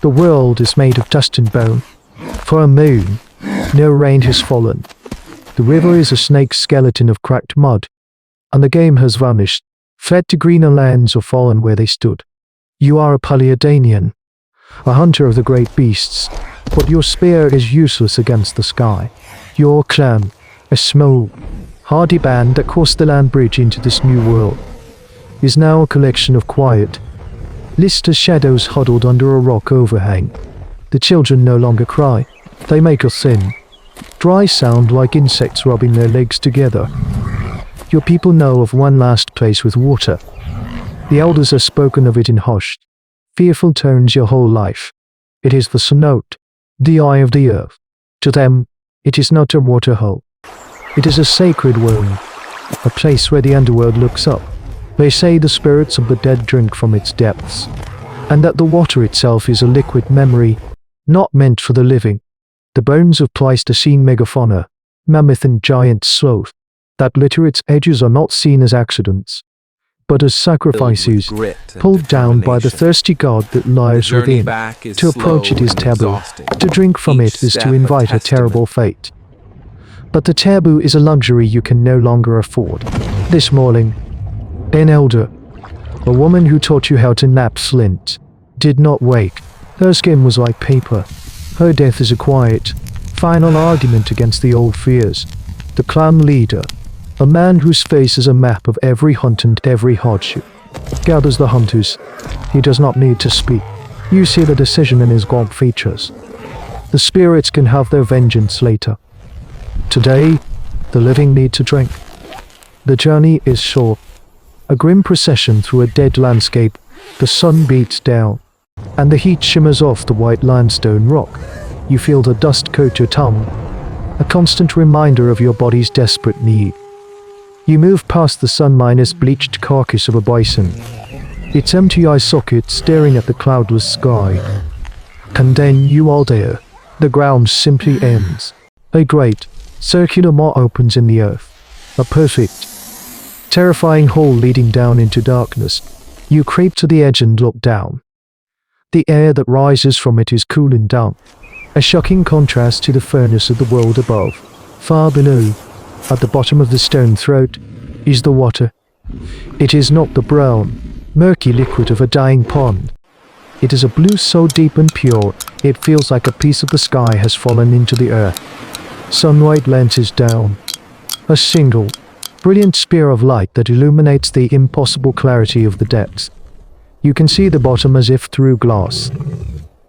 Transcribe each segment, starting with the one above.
The world is made of dust and bone. For a moon, no rain has fallen. The river is a snake's skeleton of cracked mud, and the game has vanished, fled to greener lands or fallen where they stood. You are a Paleontologian, a hunter of the great beasts, but your spear is useless against the sky. Your clan, a small, hardy band that crossed the land bridge into this new world, is now a collection of quiet, listless shadows huddled under a rock overhang. The children no longer cry. They make a thin, dry sound like insects rubbing their legs together. Your people know of one last place with water. The elders have spoken of it in hushed, fearful tones your whole life. It is the cenote, the eye of the earth. To them, it is not a waterhole. It is a sacred womb, a place where the underworld looks up. They say the spirits of the dead drink from its depths, and that the water itself is a liquid memory, not meant for the living. The bones of Pleistocene megafauna, mammoth and giant sloth, that litter its edges are not seen as accidents, but as sacrifices, pulled down by the thirsty god that lies within. To approach it is taboo. To drink from it is to invite a terrible fate. But the taboo is a luxury you can no longer afford. This morning, an elder, a woman who taught you how to nap flint, did not wake. Her skin was like paper. Her death is a quiet, final argument against the old fears. The clan leader, a man whose face is a map of every hunt and every hardship, gathers the hunters. He does not need to speak. You see the decision in his gaunt features. The spirits can have their vengeance later. Today, the living need to drink. The journey is short. A grim procession through a dead landscape. The sun beats down, and the heat shimmers off the white limestone rock. You feel the dust coat your tongue, a constant reminder of your body's desperate need. You move past the sun-minus bleached carcass of a bison, its empty eye socket staring at the cloudless sky. And then you are there. The ground simply ends. A great, circular maw opens in the earth. A perfect, terrifying hole leading down into darkness. You creep to the edge and look down. The air that rises from it is cool and damp, a shocking contrast to the furnace of the world above. Far below, at the bottom of the stone throat, is the water. It is not the brown, murky liquid of a dying pond. It is a blue so deep and pure, it feels like a piece of the sky has fallen into the earth. Sunlight glances down. A single, brilliant spear of light that illuminates the impossible clarity of the depths. You can see the bottom as if through glass.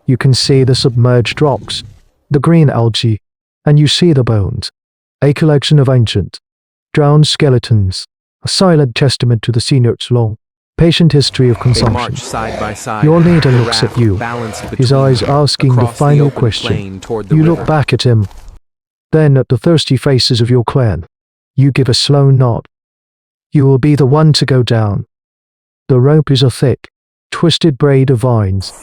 You can see the submerged rocks, the green algae, and you see the bones. A collection of ancient, drowned skeletons, a silent testament to the cenote's long, patient history of consumption. Your leader looks at you, his eyes asking the final question. You look back at him, then at the thirsty faces of your clan. You give a slow nod. You will be the one to go down. The rope is a thick, twisted braid of vines,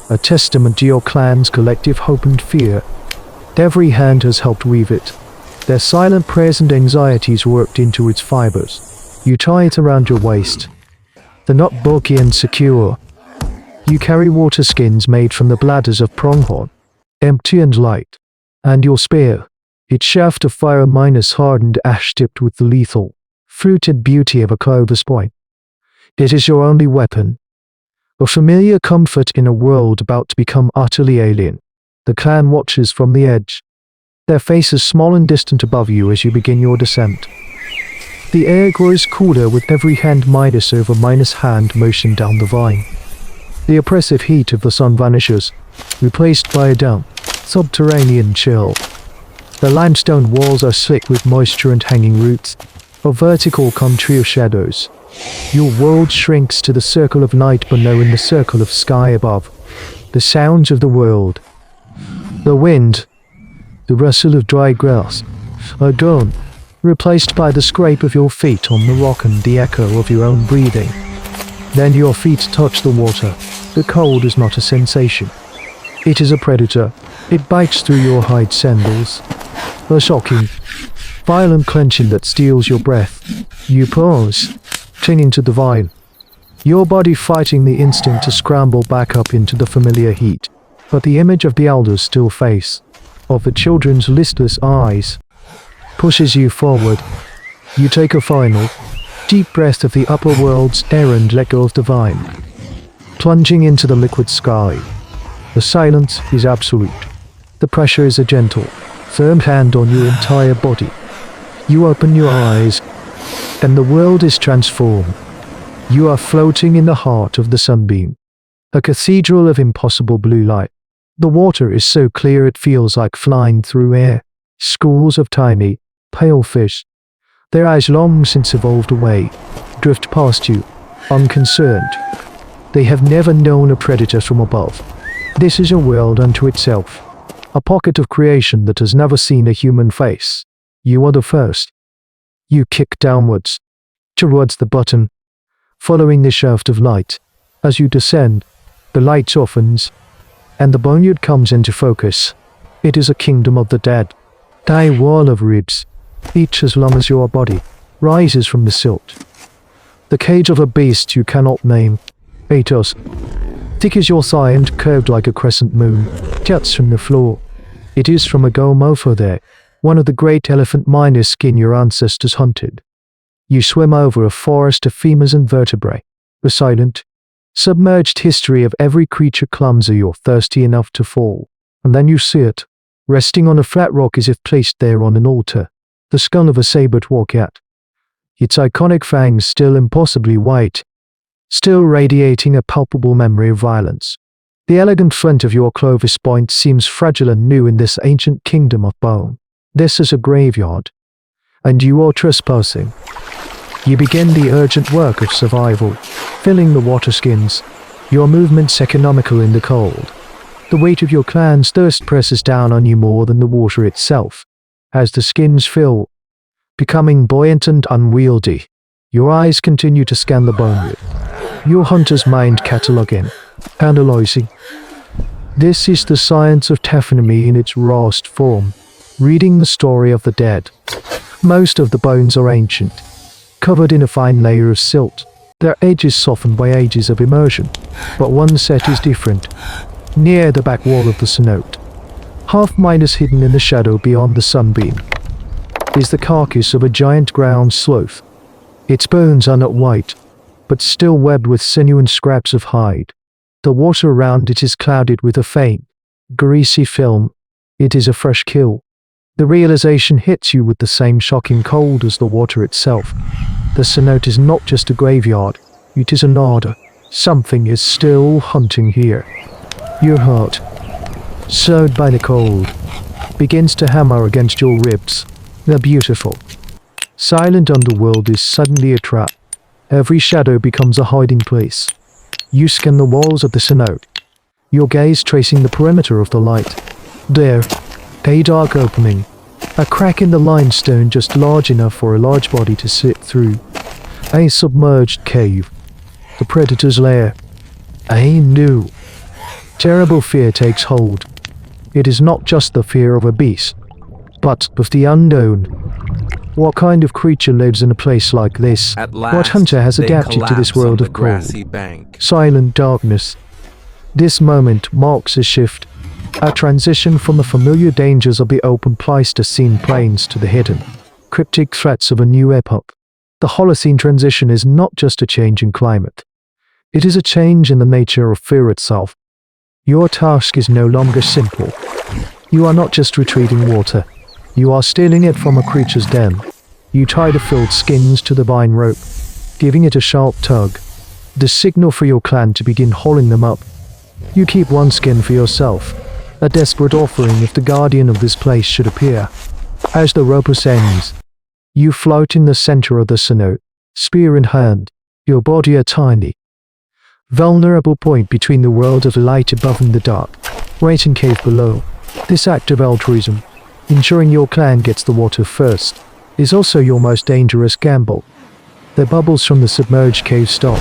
a testament to your clan's collective hope and fear. Every hand has helped weave it, their silent prayers and anxieties worked into its fibers. You tie it around your waist. The knot bulky and secure. You carry water skins made from the bladders of pronghorn, empty and light. And your spear, its shaft of fire minus hardened ash tipped with the lethal, fruited beauty of a clover's point. It is your only weapon. A familiar comfort in a world about to become utterly alien. The clan watches from the edge, their faces small and distant above you as you begin your descent. The air grows cooler with every hand minus over minus hand motion down the vine. The oppressive heat of the sun vanishes, replaced by a damp, subterranean chill. The limestone walls are slick with moisture and hanging roots, a vertical country of shadows. Your world shrinks to the circle of night below and the circle of sky above. The sounds of the world, the wind, the rustle of dry grass, are gone, replaced by the scrape of your feet on the rock and the echo of your own breathing. Then your feet touch the water. The cold is not a sensation. It is a predator. It bites through your hide sandals. A shocking, violent clenching that steals your breath. You pause, clinging to the vine, your body fighting the instinct to scramble back up into the familiar heat. but the image of the elder's still face, of the children's listless eyes, pushes you forward. You take a final, deep breath of the upper world's air and let go of the vine, plunging into the liquid sky. The silence is absolute. The pressure is a gentle, firm hand on your entire body. You open your eyes, and the world is transformed. You are floating in the heart of the sunbeam, a cathedral of impossible blue light. The water is so clear it feels like flying through air. Schools of tiny, pale fish, their eyes long since evolved away, drift past you, unconcerned. They have never known a predator from above. This is a world unto itself, a pocket of creation that has never seen a human face. You are the first. You kick downwards, towards the bottom, following the shaft of light. As you descend, the light softens, and the boneyard comes into focus. It is a kingdom of the dead. A wall of ribs, each as long as your body, rises from the silt. The cage of a beast you cannot name. Atos, thick as your thigh and curved like a crescent moon, juts from the floor. It is from a gomofo there, one of the great elephant miners' skin your ancestors hunted. You swim over a forest of femurs and vertebrae, the silent, submerged history of every creature clumsy or thirsty enough to fall. And then you see it, resting on a flat rock as if placed there on an altar, the skull of a saber-toothed warcat. Its iconic fangs still impossibly white, still radiating a palpable memory of violence. The elegant front of your Clovis Point seems fragile and new in this ancient kingdom of bone. This is a graveyard, and you are trespassing. You begin the urgent work of survival, filling the water skins, your movements economical in the cold. The weight of your clan's thirst presses down on you more than the water itself. As the skins fill, becoming buoyant and unwieldy, your eyes continue to scan the boneyard, your hunter's mind cataloging, analyzing. This is the science of taphonomy in its rawest form, reading the story of the dead. Most of the bones are ancient, covered in a fine layer of silt, their edges softened by ages of immersion. But one set is different. Near the back wall of the cenote, half minus hidden in the shadow beyond the sunbeam, is the carcass of a giant ground sloth. Its bones are not white, but still webbed with sinew and scraps of hide. The water around it is clouded with a faint, greasy film. It is a fresh kill. The realization hits you with the same shocking cold as the water itself. The cenote is not just a graveyard, it is an order. Something is still hunting here. Your heart, slowed by the cold, begins to hammer against your ribs. The beautiful, silent underworld is suddenly a trap. Every shadow becomes a hiding place. You scan the walls of the cenote, your gaze tracing the perimeter of the light. There, a dark opening, a crack in the limestone just large enough for a large body to sit through. A submerged cave, the predator's lair. A new, terrible fear takes hold. It is not just the fear of a beast, but of the unknown. What kind of creature lives in a place like this? What hunter has adapted to this world of cold, silent darkness? This moment marks a shift, a transition from the familiar dangers of the open Pleistocene plains to the hidden, cryptic threats of a new epoch. The Holocene transition is not just a change in climate. It is a change in the nature of fear itself. Your task is no longer simple. You are not just retrieving water. You are stealing it from a creature's den. You tie the filled skins to the vine rope, giving it a sharp tug, the signal for your clan to begin hauling them up. You keep one skin for yourself, a desperate offering if the guardian of this place should appear. As the rope ascends, you float in the center of the cenote, spear in hand, your body a tiny, vulnerable point between the world of light above and the dark, waiting cave below. This act of altruism, ensuring your clan gets the water first, is also your most dangerous gamble. The bubbles from the submerged cave stop.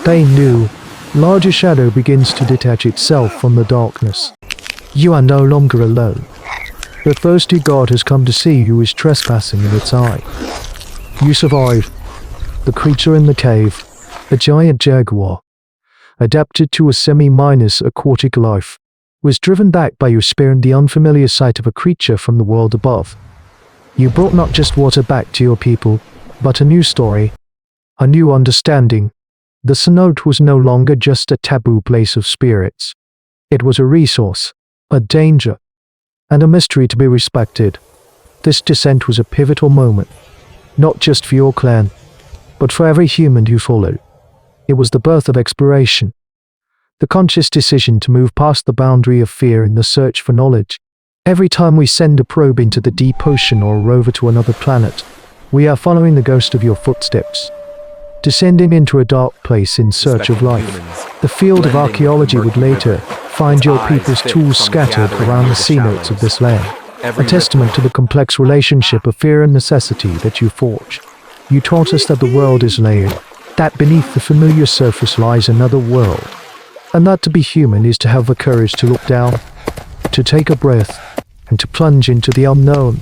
They knew. Larger shadow begins to detach itself from the darkness. You are no longer alone. The thirsty god has come to see who is trespassing in its eye. You survive. The creature in the cave, a giant jaguar, adapted to a semi-aquatic life, was driven back by your spear and the unfamiliar sight of a creature from the world above. You brought not just water back to your people, but a new story, a new understanding. The cenote was no longer just a taboo place of spirits. It was a resource, a danger, and a mystery to be respected. This descent was a pivotal moment, not just for your clan, but for every human who followed. It was the birth of exploration, the conscious decision to move past the boundary of fear in the search for knowledge. Every time we send a probe into the deep ocean or a rover to another planet, we are following the ghost of your footsteps, descending into a dark place in search of life. The field of archaeology would later find your people's tools scattered around the cenotes of this land, a testament to the complex relationship of fear and necessity that you forged. You taught us that the world is layered, that beneath the familiar surface lies another world, and that to be human is to have the courage to look down, to take a breath, and to plunge into the unknown.